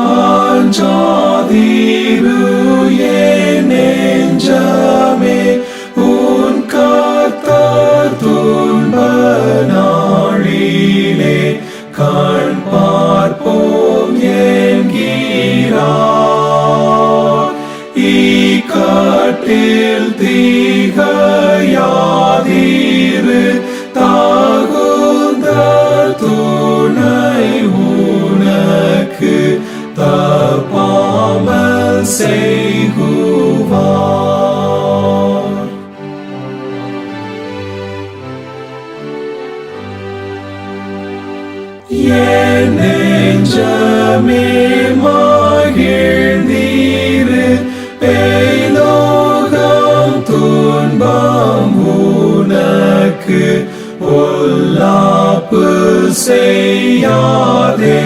அஞ்சாதீரு என் நெஞ்சமே, உன் கர்த்தர் துன்ப நாளிலே கண் பார்ப்போம் என்கிறார். இக்கட்டில் திகையாதீரு, தகுந்த துணை உனக்கு தப்பாமல் செய்குவார். என் நெஞ்சமே மகிழ்ந்தீரு, பேலோகம் துன்பம் உனக்கு பொல்லாப்பு செய்யாதே.